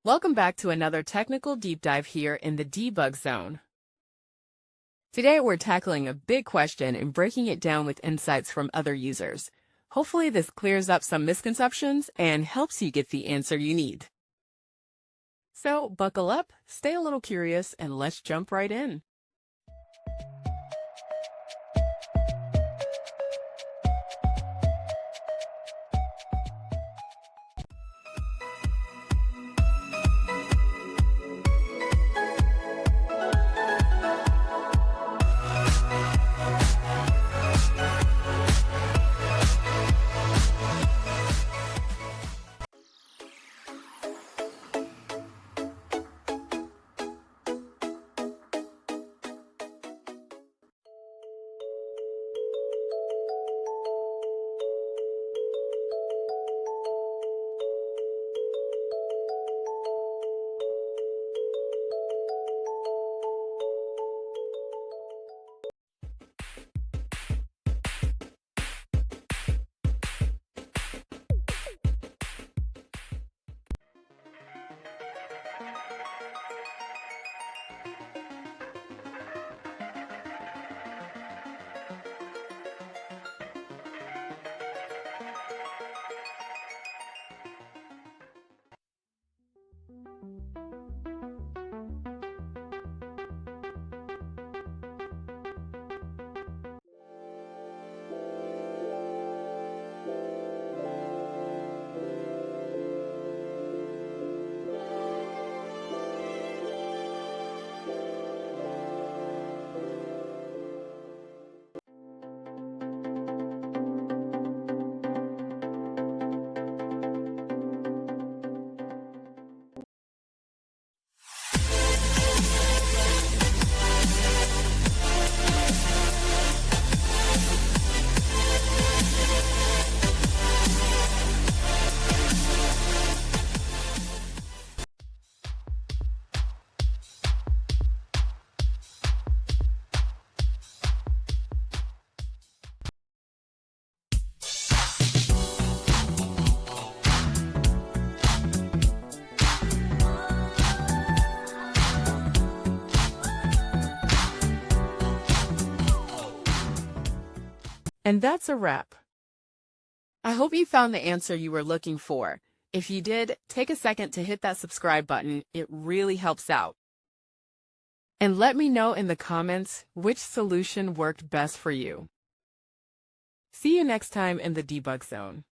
Welcome back to another technical deep dive here in the debug zone. Today we're tackling a big question and breaking it down with insights from other users. Hopefully this clears up some misconceptions and helps you get the answer you need. So buckle up, stay a little curious, and let's jump right in. And that's a wrap. I hope you found the answer you were looking for. If you did, take a second to hit that subscribe button. It really helps out. And let me know in the comments which solution worked best for you. See you next time in the debug zone.